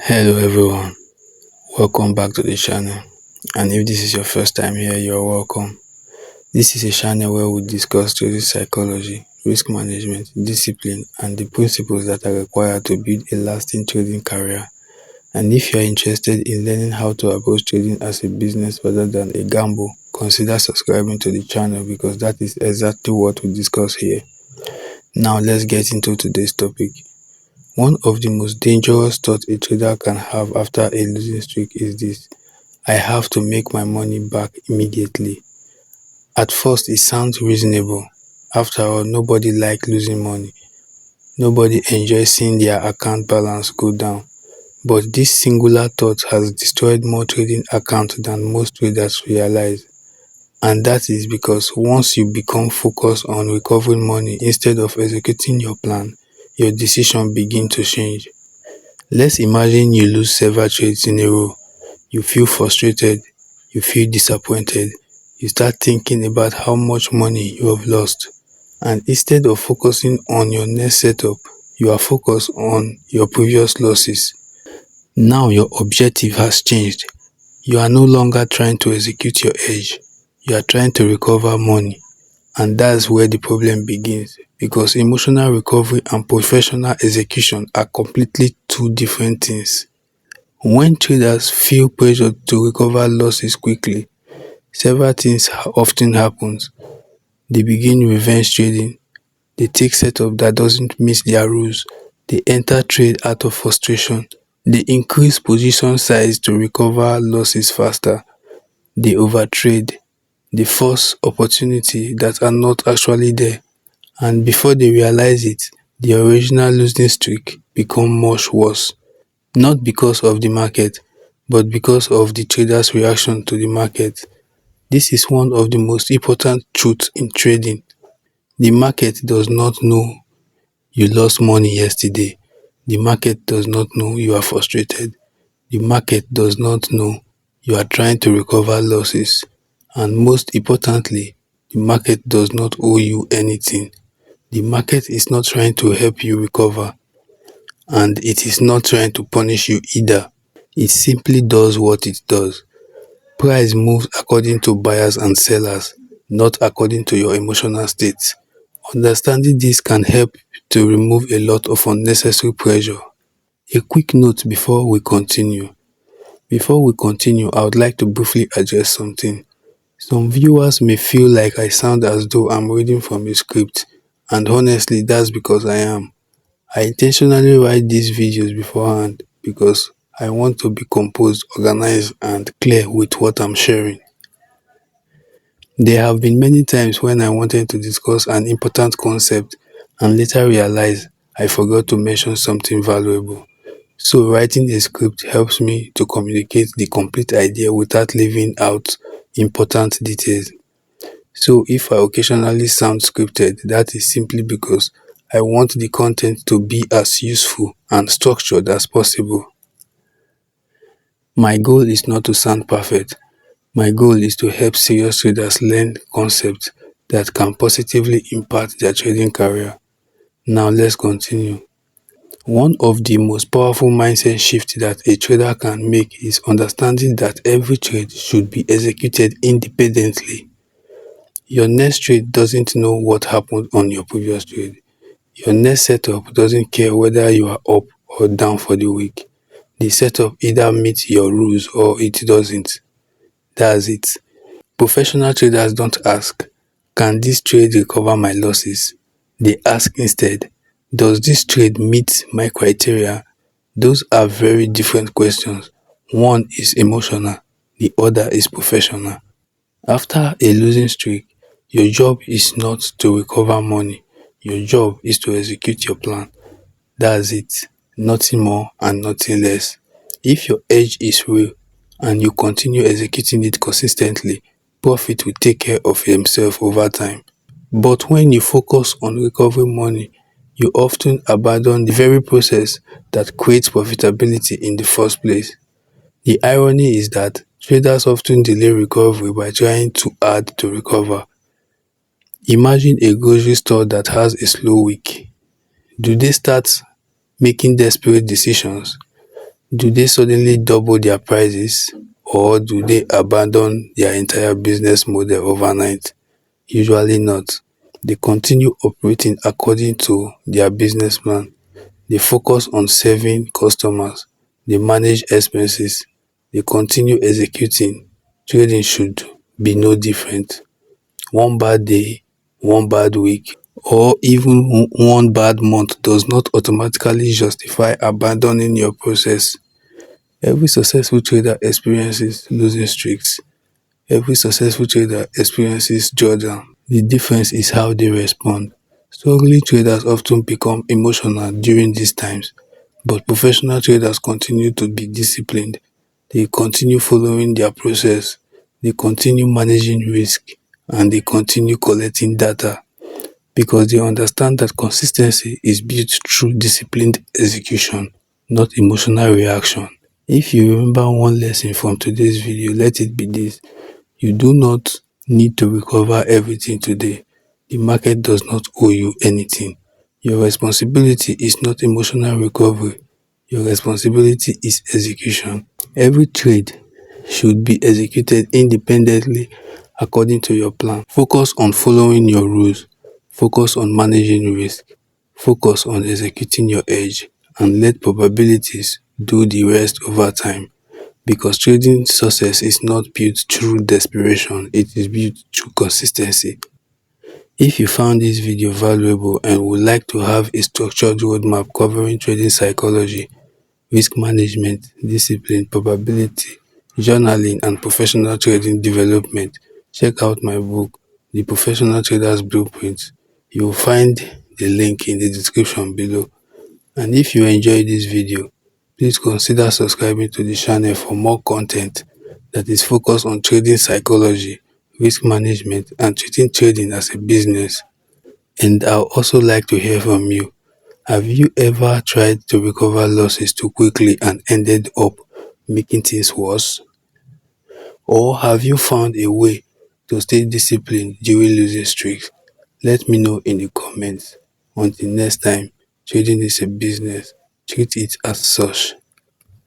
Hello everyone, welcome back to the channel, and if this is your first time here, you're welcome. This is a channel where we discuss trading psychology, risk management, discipline, and the principles that are required to build a lasting trading career. And if you're interested in learning how to approach trading as a business rather than a gamble, consider subscribing to the channel because that is exactly what we discuss here. Now let's get into today's topic. One of the most dangerous thoughts a trader can have after a losing streak is this: I have to make my money back immediately. At first it sounds reasonable. After all, nobody likes losing money. Nobody enjoys seeing their account balance go down. But this singular thought has destroyed more trading accounts than most traders realize. And that is because once you become focused on recovering money instead of executing your plan, your decision begins to change. Let's imagine you lose several trades in a row. You feel frustrated, you feel disappointed, you start thinking about how much money you have lost. And instead of focusing on your next setup, you are focused on your previous losses. Now your objective has changed. You are no longer trying to execute your edge, you are trying to recover money. And that's where the problem begins, because emotional recovery and professional execution are completely two different things. When traders feel pressure to recover losses quickly, several things often happen. They begin revenge trading, they take setup that doesn't meet their rules, they enter trade out of frustration, they increase position size to recover losses faster, they overtrade, they force opportunity that are not actually there, and before they realize it, the original losing streak become much worse. Not because of the market, but because of the trader's reaction to the market. This is one of the most important truths in trading. The market does not know you lost money yesterday. The market does not know you are frustrated. The market does not know you are trying to recover losses. And most importantly, the market does not owe you anything. The market is not trying to help you recover, and it is not trying to punish you either. It simply does what it does. Price moves according to buyers and sellers, not according to your emotional state. Understanding this can help to remove a lot of unnecessary pressure. A quick note before we continue. I would like to briefly address something. Some viewers may feel like I sound as though I'm reading from a script, and honestly, that's because I am. I intentionally write these videos beforehand because I want to be composed, organized, and clear with what I'm sharing. There have been many times when I wanted to discuss an important concept and later realized I forgot to mention something valuable. So writing a script helps me to communicate the complete idea without leaving out important details. So if I occasionally sound scripted, that is simply because I want the content to be as useful and structured as possible. My goal is not to sound perfect. My goal is to help serious traders learn concepts that can positively impact their trading career. Now let's continue. One of the most powerful mindset shifts that a trader can make is understanding that every trade should be executed independently. Your next trade doesn't know what happened on your previous trade. Your next setup doesn't care whether you are up or down for the week. The setup either meets your rules or it doesn't. That's it. Professional traders don't ask, can this trade recover my losses? They ask instead, does this trade meet my criteria? Those are very different questions. One is emotional, the other is professional. After a losing streak, your job is not to recover money. Your job is to execute your plan. That's it. Nothing more and nothing less. If your edge is real and you continue executing it consistently, profit will take care of himself over time. But when you focus on recovering money, you often abandon the very process that creates profitability in the first place. The irony is that traders often delay recovery by trying to add to recover. Imagine a grocery store that has a slow week. Do they start making desperate decisions? Do they suddenly double their prices, or do they abandon their entire business model overnight? Usually not. They continue operating according to their business plan. They focus on serving customers. They manage expenses. They continue executing. Trading should be no different. One bad day, one bad week, or even one bad month does not automatically justify abandoning your process. Every successful trader experiences losing streaks. Every successful trader experiences drawdown. The difference is how they respond. Struggling traders often become emotional during these times, but professional traders continue to be disciplined. They continue following their process, they continue managing risk, and they continue collecting data because they understand that consistency is built through disciplined execution, not emotional reaction. If you remember one lesson from today's video, let it be this: you do not need to recover everything today. The market does not owe you anything. Your responsibility is not emotional recovery. Your responsibility is execution. Every trade should be executed independently according to your plan. Focus on following your rules. Focus on managing risk. Focus on executing your edge and let probabilities do the rest over time. Because trading success is not built through desperation, it is built through consistency. If you found this video valuable and would like to have a structured roadmap covering trading psychology, risk management, discipline, probability, journaling, and professional trading development, check out my book, The Professional Trader's Blueprint. You will find the link in the description below. And if you enjoyed this video, please consider subscribing to the channel for more content that is focused on trading psychology, risk management, and treating trading as a business. And I would also like to hear from you. Have you ever tried to recover losses too quickly and ended up making things worse? Or have you found a way to stay disciplined during losing streaks? Let me know in the comments. Until next time, trading is a business. Treat it as such.